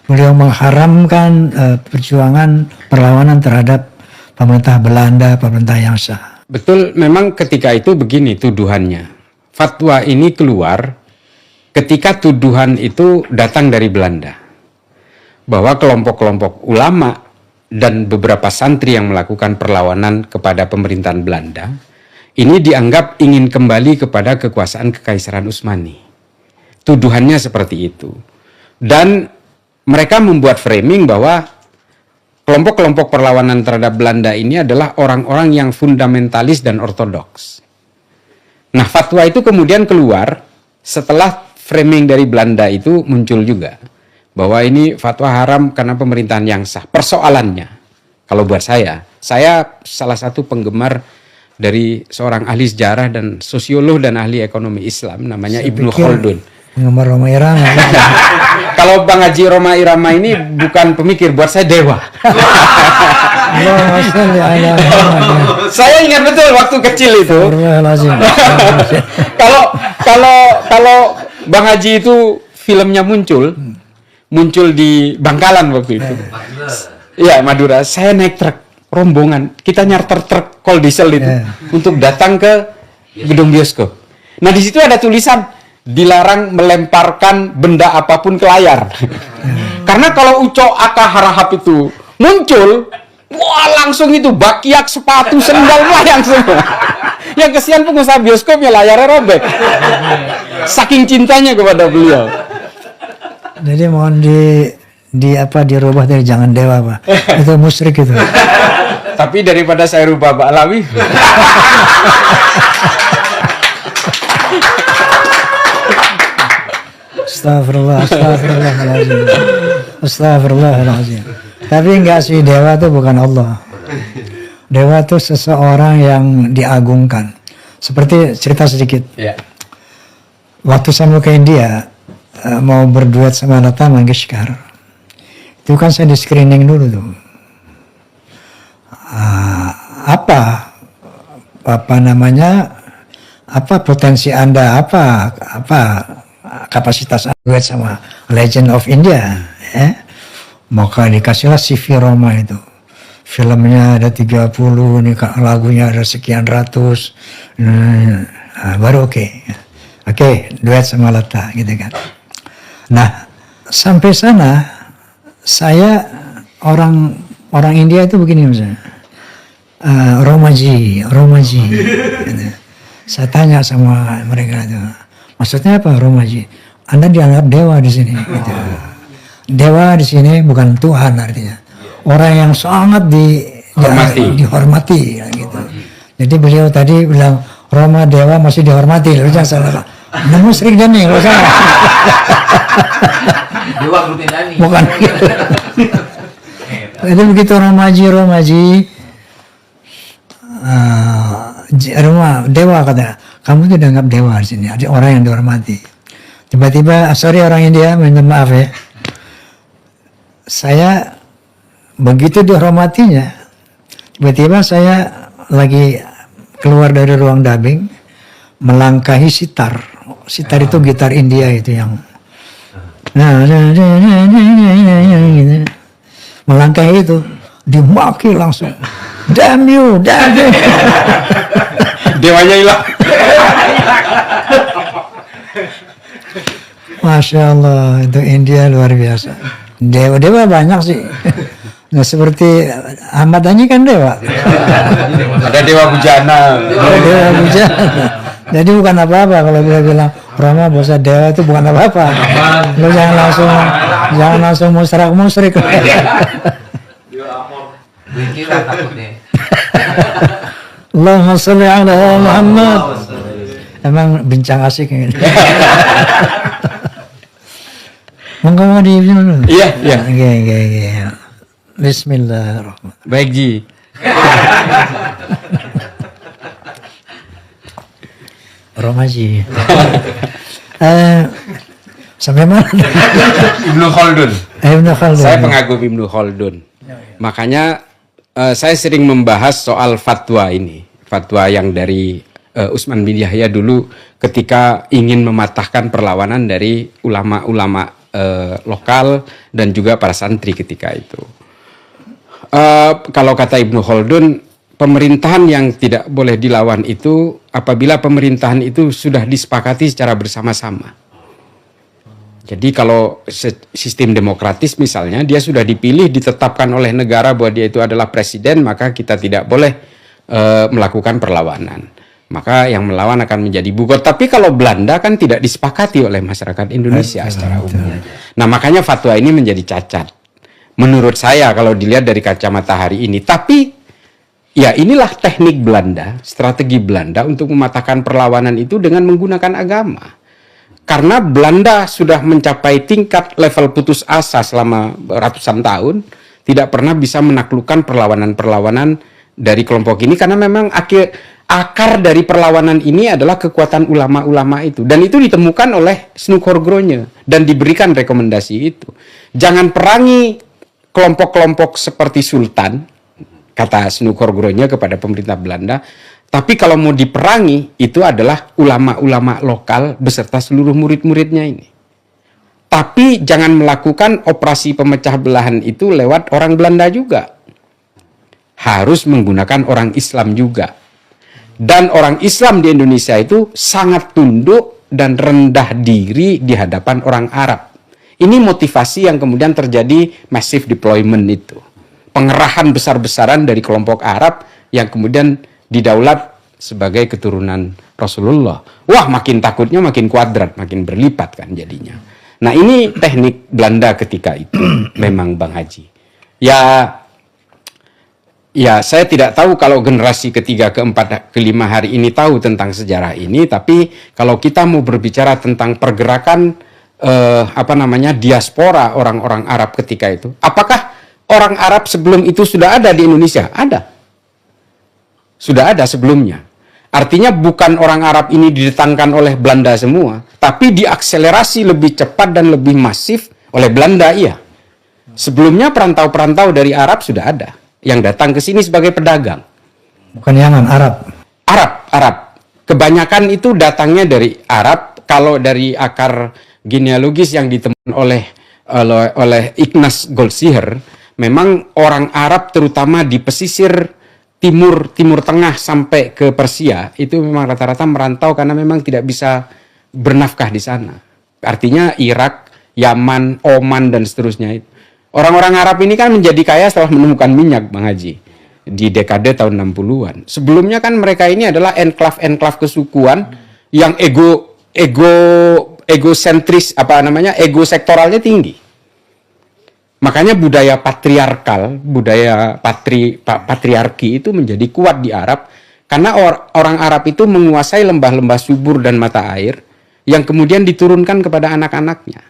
beliau mengharamkan perjuangan perlawanan terhadap pemerintah Belanda, pemerintah yang sah? Betul, memang ketika itu begini tuduhannya. Fatwa ini keluar ketika tuduhan itu datang dari Belanda. Bahwa kelompok-kelompok ulama dan beberapa santri yang melakukan perlawanan kepada pemerintahan Belanda, ini dianggap ingin kembali kepada kekuasaan Kekaisaran Utsmani. Tuduhannya seperti itu. Dan mereka membuat framing bahwa kelompok-kelompok perlawanan terhadap Belanda ini adalah orang-orang yang fundamentalis dan ortodoks. Nah, fatwa itu kemudian keluar setelah framing dari Belanda itu muncul juga. Bahwa ini fatwa haram karena pemerintahan yang sah. Persoalannya, kalau buat saya salah satu penggemar dari seorang ahli sejarah dan sosiolog dan ahli ekonomi Islam, namanya Ibnu Khaldun. Penggemar Roma Irama. Kalau Bang Haji Roma Irama ini bukan pemikir, buat saya dewa. Saya ingat betul waktu kecil itu. Kalau Bang Haji itu filmnya muncul di Bangkalan waktu itu. Iya, Madura. Saya naik truk rombongan. Kita nyarter truk kol diesel itu untuk datang ke gedung bioskop. Nah, di situ ada tulisan dilarang melemparkan benda apapun ke layar. Karena kalau Uco Aka Harahap itu muncul, wah langsung itu bakiak, sepatu, sendal melayang semua. Yang kesian pengusaha bioskopnya layarnya robek. Saking cintanya kepada beliau. Jadi mohon dirubah dari jangan dewa, Pak. Itu musyrik itu. Tapi daripada saya rubah Pak Alawi. Astagfirullahaladzim. Tapi enggak sih, dewa itu bukan Allah. Dewa itu seseorang yang diagungkan. Seperti cerita sedikit. Ya. Waktu saya mau ke India, mau berduet sama Lata Mangeshkar, itu kan saya di screening dulu tuh. Apa apa namanya, apa potensi Anda, apa kapasitas Anda sama Legend of India, ya. Maka dikasihlah CV Roma itu. Filmnya ada 30, nih lagunya ada sekian ratus, baru oke, duet sama Lata gitu kan. Nah, sampai sana saya orang India itu begini misalnya, Romaji, gitu. Saya tanya sama mereka itu, maksudnya apa Romaji? Anda dianggap dewa di sini. Gitu. Dewa di sini bukan Tuhan artinya. Orang yang sangat dihormati gitu. Jadi beliau tadi bilang Roma dewa masih dihormati. Lu jangan salah. Nemu Sri Dani, lu salah. Dewa Glutendani. Bukan. Jadi begitu Romaji. Roma dewa katanya. Kamu tuh dianggap dewa di sini. Ada orang yang dihormati. Tiba-tiba, sorry orang India, minta maaf ya. Saya begitu dihormatinya, tiba-tiba saya lagi keluar dari ruang dubbing, melangkahi sitar. Sitar itu gitar India itu yang, gitu. Melangkahi itu, dimaki langsung. Damn you. Dewanya hilang. Masya Allah, itu India luar biasa. Dewa banyak sih. Nah seperti Ahmad Dhani kan dewa. Ada dewa bujana. Dewa bujana. Jadi bukan apa-apa kalau dia bilang Roma bosa dewa itu bukan apa-apa. Lu jangan langsung musyrik. Kira takutnya. Allahumma sholli ala Muhammad. Emang bincang asik ini. Monggo mau di dulu. Iya. Oke. Bismillahirrahmanirrahim. Baik Ji. Romaji. Sampai mana? Ibnu Khaldun. Ibnu Khaldun. Saya pengagum Ibnu Khaldun. Makanya saya sering membahas soal fatwa ini. Fatwa yang dari Utsman bin Yahya dulu ketika ingin mematahkan perlawanan dari ulama-ulama lokal dan juga para santri ketika itu. Kalau kata Ibnu Khaldun, pemerintahan yang tidak boleh dilawan itu apabila pemerintahan itu sudah disepakati secara bersama-sama. Jadi kalau sistem demokratis misalnya, dia sudah dipilih, ditetapkan oleh negara bahwa dia itu adalah presiden, maka kita tidak boleh melakukan perlawanan. Maka yang melawan akan menjadi bugot. Tapi kalau Belanda kan tidak disepakati oleh masyarakat Indonesia secara umum. Nah makanya fatwa ini menjadi cacat. Menurut saya kalau dilihat dari kacamata hari ini. Tapi ya inilah teknik Belanda, strategi Belanda untuk mematahkan perlawanan itu dengan menggunakan agama. Karena Belanda sudah mencapai tingkat level putus asa selama ratusan tahun. Tidak pernah bisa menaklukkan perlawanan-perlawanan dari kelompok ini. Karena memang akar dari perlawanan ini adalah kekuatan ulama-ulama itu. Dan itu ditemukan oleh Snoukhorgrogne dan diberikan rekomendasi itu. Jangan perangi kelompok-kelompok seperti Sultan, kata Snoukhorgrogne kepada pemerintah Belanda. Tapi kalau mau diperangi, itu adalah ulama-ulama lokal beserta seluruh murid-muridnya ini. Tapi jangan melakukan operasi pemecah belahan itu lewat orang Belanda juga. Harus menggunakan orang Islam juga. Dan orang Islam di Indonesia itu sangat tunduk dan rendah diri di hadapan orang Arab. Ini motivasi yang kemudian terjadi massive deployment itu. Pengerahan besar-besaran dari kelompok Arab yang kemudian didaulat sebagai keturunan Rasulullah. Wah, makin takutnya makin kuadrat, makin berlipat kan jadinya. Nah ini teknik Belanda ketika itu memang Bang Haji. Ya, saya tidak tahu kalau generasi ketiga, keempat, kelima hari ini tahu tentang sejarah ini. Tapi kalau kita mau berbicara tentang pergerakan diaspora orang-orang Arab ketika itu, apakah orang Arab sebelum itu sudah ada di Indonesia? Ada, sudah ada sebelumnya. Artinya bukan orang Arab ini didatangkan oleh Belanda semua, tapi diakselerasi lebih cepat dan lebih masif oleh Belanda. Iya, sebelumnya perantau-perantau dari Arab sudah ada yang datang ke sini sebagai pedagang. Bukan Yaman, Arab. Arab. Kebanyakan itu datangnya dari Arab. Kalau dari akar genealogis yang ditemukan oleh Ignaz Goldziher, memang orang Arab terutama di pesisir Timur Tengah sampai ke Persia itu memang rata-rata merantau karena memang tidak bisa bernafkah di sana. Artinya Irak, Yaman, Oman dan seterusnya. Orang-orang Arab ini kan menjadi kaya setelah menemukan minyak, Bang Haji, di dekade tahun 60-an. Sebelumnya kan mereka ini adalah enklav kesukuan yang egosentris, ego sektoralnya tinggi. Makanya budaya patriarkal, budaya patriarki itu menjadi kuat di Arab karena orang Arab itu menguasai lembah-lembah subur dan mata air yang kemudian diturunkan kepada anak-anaknya.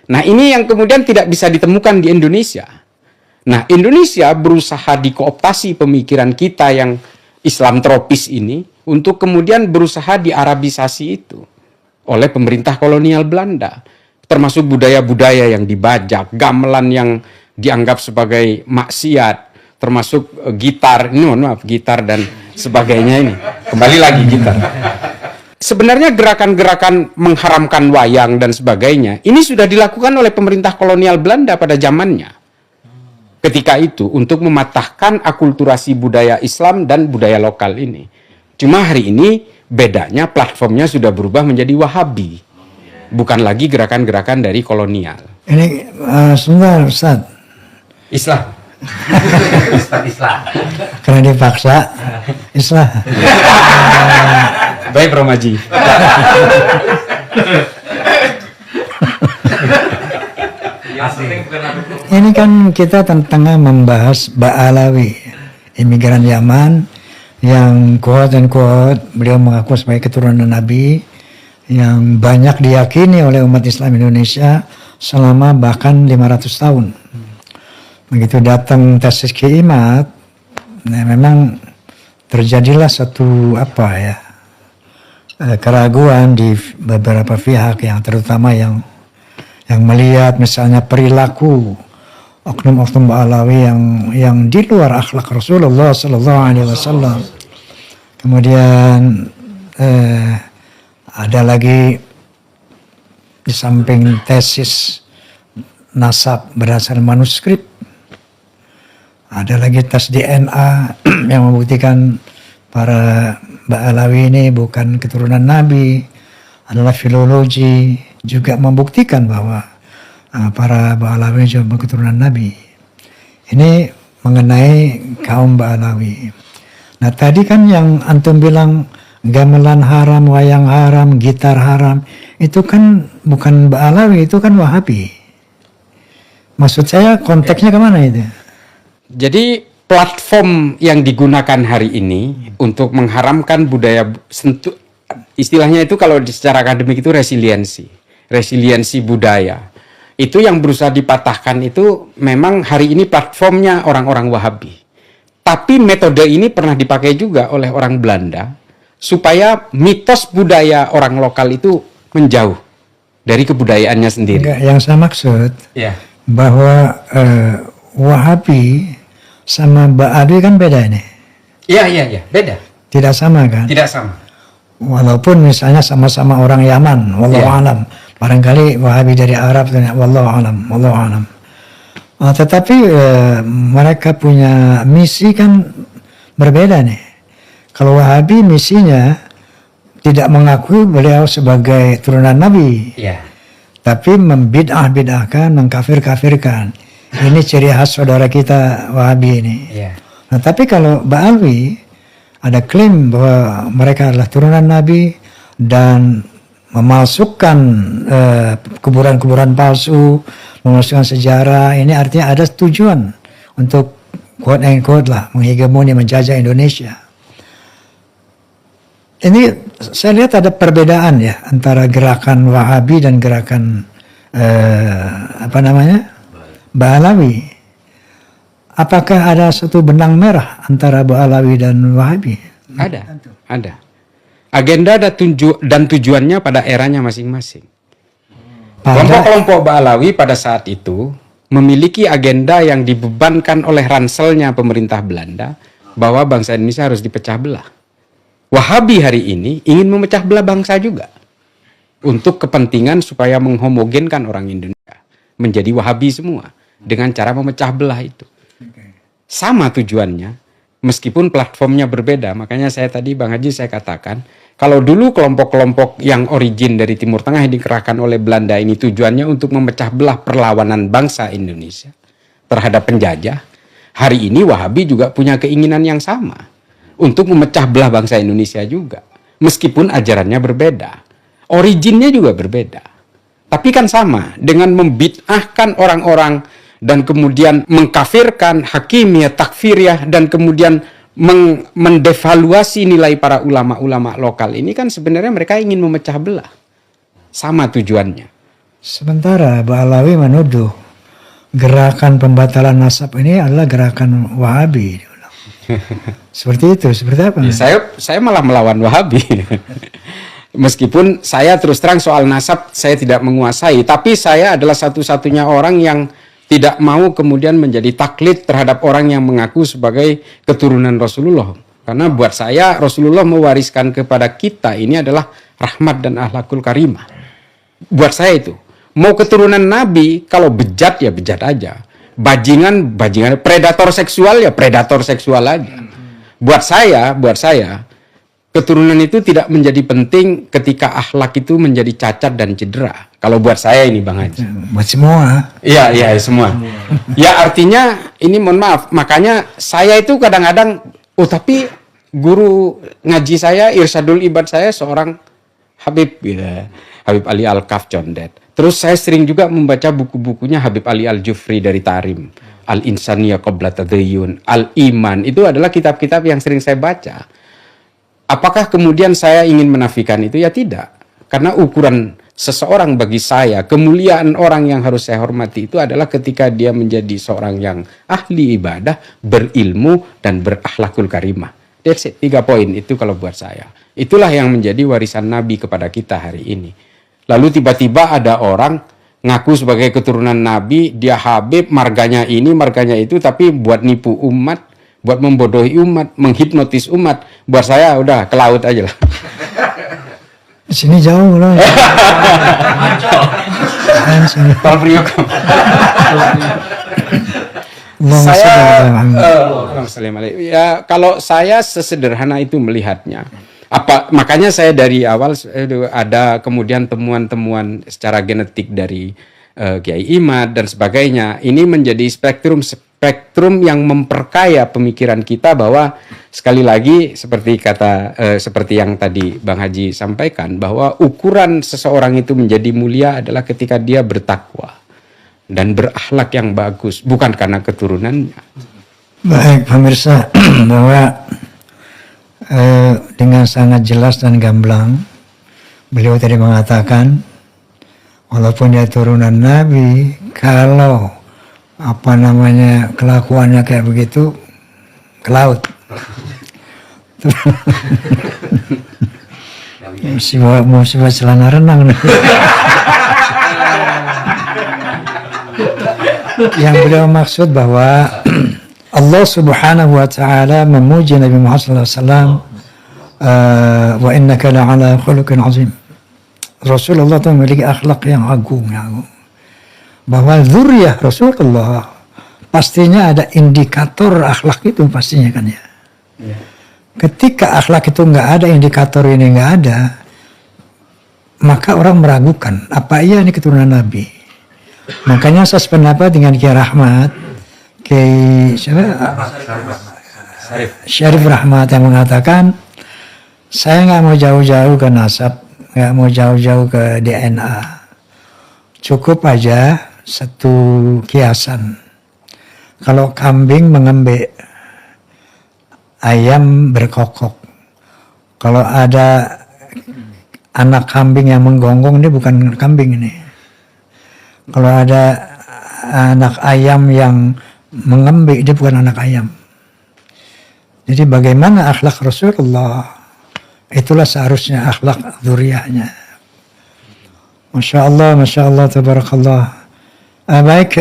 Nah, ini yang kemudian tidak bisa ditemukan di Indonesia. Nah, Indonesia berusaha dikooptasi pemikiran kita yang Islam tropis ini untuk kemudian berusaha diarabisasi itu oleh pemerintah kolonial Belanda. Termasuk budaya-budaya yang dibajak, gamelan yang dianggap sebagai maksiat, termasuk gitar, gitar dan sebagainya ini. Kembali lagi gitar. Sebenarnya gerakan-gerakan mengharamkan wayang dan sebagainya, ini sudah dilakukan oleh pemerintah kolonial Belanda pada zamannya. Ketika itu, untuk mematahkan akulturasi budaya Islam dan budaya lokal ini. Cuma hari ini, bedanya platformnya sudah berubah menjadi Wahabi. Bukan lagi gerakan-gerakan dari kolonial. Ini sebentar Ustaz. Islam. Islam. Karena dipaksa Islam. Baik, Romaji. Ini kan kita tengah membahas Ba'alawi, imigran Yaman yang kuat beliau mengaku sebagai keturunan Nabi yang banyak diyakini oleh umat Islam Indonesia selama bahkan 500 tahun. Begitu datang tesis Kiimat, nah memang terjadilah satu keraguan di beberapa pihak yang terutama yang melihat misalnya perilaku oknum-oknum Ba'alawi yang di luar akhlak Rasulullah Sallallahu Alaihi Wasallam. Kemudian ada lagi di samping tesis nasab berdasarkan manuskrip, ada lagi tes DNA yang membuktikan para Ba'alawi ini bukan keturunan Nabi, adalah filologi juga membuktikan bahwa para Ba'alawi juga bukan keturunan Nabi. Ini mengenai kaum Ba'alawi. Nah tadi kan yang antum bilang gamelan haram, wayang haram, gitar haram, itu kan bukan Ba'alawi, itu kan Wahabi. Maksud saya konteksnya kemana itu? Jadi platform yang digunakan hari ini untuk mengharamkan budaya istilahnya itu kalau secara akademik itu resiliensi budaya. Itu yang berusaha dipatahkan itu memang hari ini platformnya orang-orang Wahabi. Tapi metode ini pernah dipakai juga oleh orang Belanda supaya mitos budaya orang lokal itu menjauh dari kebudayaannya sendiri. Enggak, yang saya maksud bahwa Wahabi sama Ba'alawi kan beda ini. Iya, beda. Tidak sama kan? Tidak sama. Walaupun misalnya sama-sama orang Yaman, wallahu alam. Barangkali Wahabi dari Arab, wallahu alam. Tetapi mereka punya misi kan berbeda nih. Kalau Wahabi misinya tidak mengakui beliau sebagai turunan Nabi, tapi membid'ah-bid'ahkan, mengkafir-kafirkan. Ini ciri khas saudara kita Wahabi ini. Nah, tapi kalau Ba'alawi ada klaim bahwa mereka adalah turunan Nabi dan memalsukan kuburan-kuburan palsu, memalsukan sejarah. Ini artinya ada tujuan untuk quote and quote menghegemoni, menjajah Indonesia. Ini saya lihat ada perbedaan ya antara gerakan Wahabi dan gerakan Ba'alawi. Apakah ada satu benang merah antara Ba'alawi dan Wahabi? Ada. Agenda dan tujuannya pada eranya masing-masing. Kelompok-kelompok Ba'alawi pada saat itu memiliki agenda yang dibebankan oleh ranselnya pemerintah Belanda bahwa bangsa Indonesia harus dipecah belah. Wahabi hari ini ingin memecah belah bangsa juga. Untuk kepentingan supaya menghomogenkan orang Indonesia. Menjadi Wahabi semua. Dengan cara memecah belah itu. Sama tujuannya. Meskipun platformnya berbeda. Makanya saya tadi Bang Haji saya katakan. Kalau dulu kelompok-kelompok yang origin dari Timur Tengah yang dikerahkan oleh Belanda ini tujuannya untuk memecah belah perlawanan bangsa Indonesia terhadap penjajah. Hari ini Wahabi juga punya keinginan yang sama. Untuk memecah belah bangsa Indonesia juga. Meskipun ajarannya berbeda. Originnya juga berbeda. Tapi kan sama. Dengan membid'ahkan orang-orang. Dan kemudian mengkafirkan hakimiyah, takfiriyah. Dan kemudian mendevaluasi nilai para ulama-ulama lokal. Ini kan sebenarnya mereka ingin memecah belah. Sama tujuannya. Sementara Pak Alawi menuduh gerakan pembatalan nasab ini adalah gerakan Wahabi. Seperti itu, seperti apa? Ya, saya malah melawan Wahabi. Meskipun saya terus terang soal nasab saya tidak menguasai, tapi saya adalah satu-satunya orang yang tidak mau kemudian menjadi taklid terhadap orang yang mengaku sebagai keturunan Rasulullah. Karena buat saya Rasulullah mewariskan kepada kita ini adalah rahmat dan akhlakul karimah. Buat saya itu. Mau keturunan Nabi, kalau bejat ya bejat aja. Bajingan, predator seksual ya predator seksual aja. Buat saya, keturunan itu tidak menjadi penting ketika akhlak itu menjadi cacat dan cedera. Kalau buat saya ini Bang Haji. Buat semua. Iya semua. Ya artinya ini mohon maaf, makanya saya itu kadang-kadang, tapi guru ngaji saya, Irsyadul Ibad saya seorang Habib gitu. Habib Ali Al-Kaf Condet. Terus saya sering juga membaca buku-bukunya Habib Ali Al-Jufri dari Tarim. Al-Insaniyah Qabla Tadayun, Al-Iman. Itu adalah kitab-kitab yang sering saya baca. Apakah kemudian saya ingin menafikan itu? Ya tidak. Karena ukuran seseorang bagi saya, kemuliaan orang yang harus saya hormati itu adalah ketika dia menjadi seorang yang ahli ibadah, berilmu, dan berakhlakul karimah. That's it, 3 poin itu kalau buat saya. Itulah yang menjadi warisan Nabi kepada kita hari ini. Lalu tiba-tiba ada orang ngaku sebagai keturunan Nabi, dia Habib, marganya ini, marganya itu, tapi buat nipu umat, buat membodohi umat, menghipnotis umat. Buat saya udah ke laut aja lah. Di sini jauh loh. Pak Priok. Ya kalau saya sesederhana itu melihatnya. Makanya saya dari awal ada kemudian temuan-temuan secara genetik dari Kiai Imad dan sebagainya. Ini menjadi spektrum yang memperkaya pemikiran kita bahwa sekali lagi seperti yang tadi Bang Haji sampaikan, bahwa ukuran seseorang itu menjadi mulia adalah ketika dia bertakwa dan berakhlak yang bagus, bukan karena keturunannya. Baik pemirsa, bahwa dengan sangat jelas dan gamblang beliau tadi mengatakan walaupun dia turunan Nabi, kalau kelakuannya kayak begitu ke laut. Mesti bawa celana renang. Yang beliau maksud bahwa Allah Subhanahu wa taala memuji Nabi Muhammad SAW, wa innaka la'ala khuluqin azim. Rasulullah itu memiliki akhlak yang agung. Bahwa dzurriyyah Rasulullah pastinya ada indikator akhlak itu pastinya kan ya. Ketika akhlak itu nggak ada, indikator ini nggak ada, maka orang meragukan apa iya ini keturunan Nabi. Makanya saya sependapat dengan Kiai Rahmat, Syarif Rahmat yang mengatakan saya nggak mau jauh-jauh ke nasab, nggak mau jauh-jauh ke DNA, cukup aja satu kiasan. Kalau kambing mengembek, ayam berkokok. Kalau ada anak kambing yang menggonggong, ini bukan kambing ini. Kalau ada anak ayam yang mengembik, dia bukan anak ayam. Jadi bagaimana akhlak Rasulullah, itulah seharusnya akhlak dzurriyyahnya. Masya Allah, tabarakallah. Baik,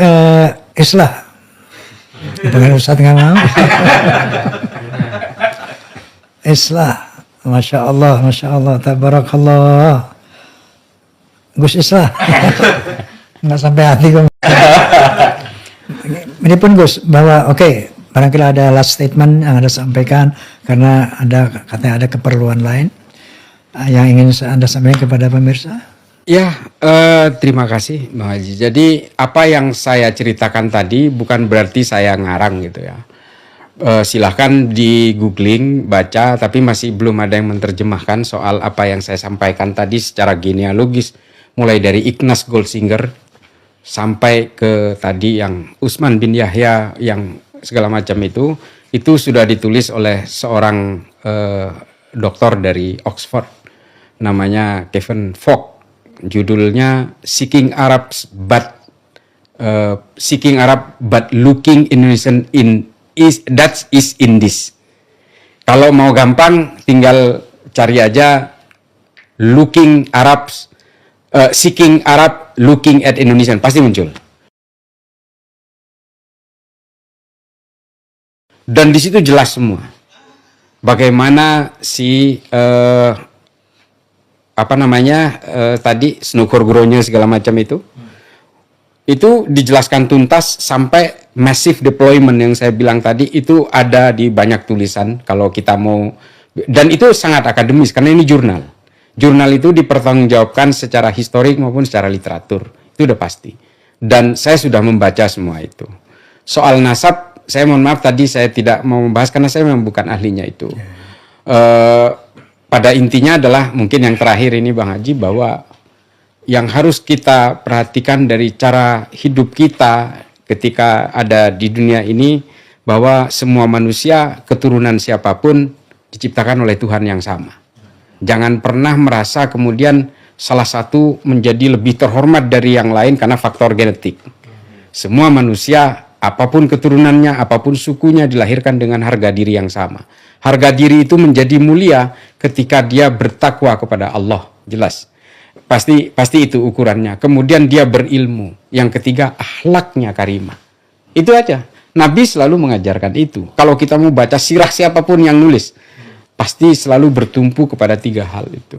islah. Bukan Ustaz nggak mau. Islah. Masya Allah, tabarakallah. Gus Islah. Nggak sampai hati kok. Ini pun Gus, bahwa oke, barangkali ada last statement yang Anda sampaikan, karena katanya ada keperluan lain yang ingin Anda sampaikan kepada pemirsa. Ya, terima kasih Bang Haji. Jadi apa yang saya ceritakan tadi bukan berarti saya ngarang gitu ya. Silahkan di googling, baca, tapi masih belum ada yang menerjemahkan soal apa yang saya sampaikan tadi secara genealogis, mulai dari Ignaz Goldzinger sampai ke tadi yang Utsman bin Yahya yang segala macam itu sudah ditulis oleh seorang doktor dari Oxford, namanya Kevin Fogg. Judulnya Seeking Arab but Looking Indonesian That is in this. Kalau mau gampang tinggal cari aja Seeking Arab Looking at Indonesian, pasti muncul. Dan di situ jelas semua bagaimana si tadi Snouck Gronya segala macam itu dijelaskan tuntas sampai massive deployment yang saya bilang tadi, itu ada di banyak tulisan kalau kita mau, dan itu sangat akademis karena ini jurnal itu dipertanggungjawabkan secara historik maupun secara literatur, itu udah pasti, dan saya sudah membaca semua itu. Soal nasab, saya mohon maaf tadi saya tidak mau membahas karena saya memang bukan ahlinya itu. Pada intinya adalah mungkin yang terakhir ini Bang Haji, bahwa yang harus kita perhatikan dari cara hidup kita ketika ada di dunia ini, bahwa semua manusia keturunan siapapun diciptakan oleh Tuhan yang sama. Jangan pernah merasa kemudian salah satu menjadi lebih terhormat dari yang lain karena faktor genetik. Semua manusia, apapun keturunannya, apapun sukunya, dilahirkan dengan harga diri yang sama. Harga diri itu menjadi mulia ketika dia bertakwa kepada Allah, jelas. Pasti itu ukurannya. Kemudian dia berilmu. Yang ketiga, akhlaknya karimah. Itu aja. Nabi selalu mengajarkan itu. Kalau kita mau baca sirah siapapun yang nulis, pasti selalu bertumpu kepada 3 hal itu.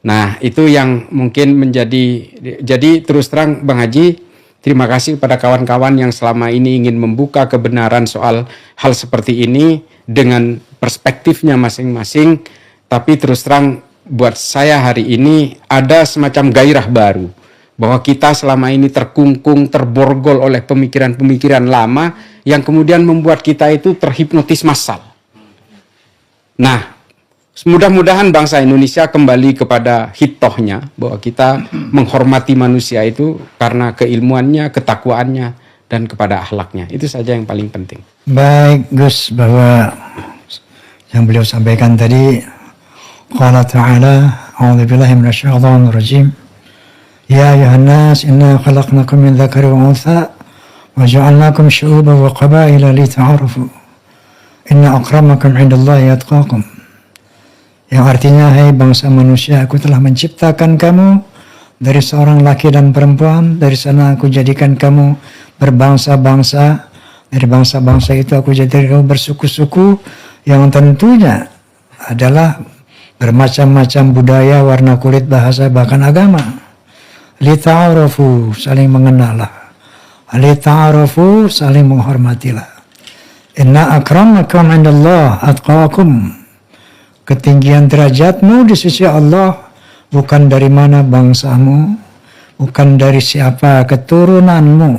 Nah, itu yang mungkin jadi terus terang Bang Haji, terima kasih pada kawan-kawan yang selama ini ingin membuka kebenaran soal hal seperti ini dengan perspektifnya masing-masing. Tapi terus terang buat saya hari ini ada semacam gairah baru, bahwa kita selama ini terkungkung, terborgol oleh pemikiran-pemikiran lama yang kemudian membuat kita itu terhipnotis massal. Nah, mudah-mudahan bangsa Indonesia kembali kepada hitohnya, bahwa kita menghormati manusia itu karena keilmuannya, ketakwaannya, dan kepada akhlaknya. Itu saja yang paling penting. Baik Gus, bahwa yang beliau sampaikan tadi, Qala ta'ala, a'udzu billahi minasyaitonir rajim. Ya ayuhan nas, inna khalaqnakum min dzakari wa untha wa ja'alnakum syu'uban wa qabaila lita'arafu. Inna akramakum 'indallahi atqakum. Yang artinya, hai bangsa manusia, aku telah menciptakan kamu dari seorang laki dan perempuan, dari sana aku jadikan kamu berbangsa-bangsa, dari bangsa-bangsa itu aku jadikan kamu bersuku-suku yang tentunya adalah bermacam-macam budaya, warna kulit, bahasa, bahkan agama. Lita'arafu, saling mengenallah. Lita'arafu, saling menghormatilah. Inna akramakum 'indallah atqakum. Ketinggian derajatmu di sisi Allah bukan dari mana bangsamu, bukan dari siapa keturunanmu,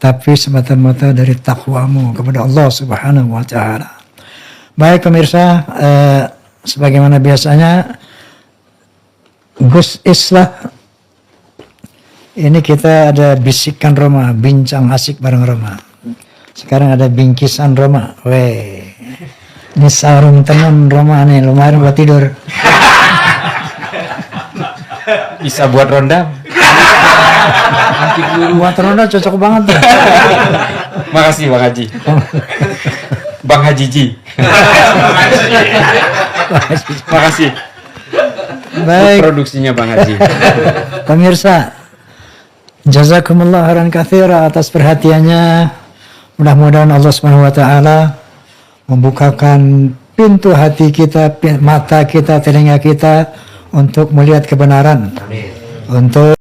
tapi semata-mata dari takwamu kepada Allah Subhanahu wa taala. Baik pemirsa, sebagaimana biasanya Gus Islah ini kita ada bisikan Roma, bincang asik bareng Roma. Sekarang ada bingkisan Roma. Weh, ini sarung tenun Roma nih, lumayan buat tidur. Bisa buat ronda. Buat ronda cocok banget tuh. Makasih Bang Haji. Bang Haji Ji. Makasih. Baik. Produksinya Bang Haji. Pemirsa, jazakumullah khairan katsira atas perhatiannya. Mudah-mudahan Allah Subhanahu wa taala membukakan pintu hati kita, mata kita, telinga kita untuk melihat kebenaran, untuk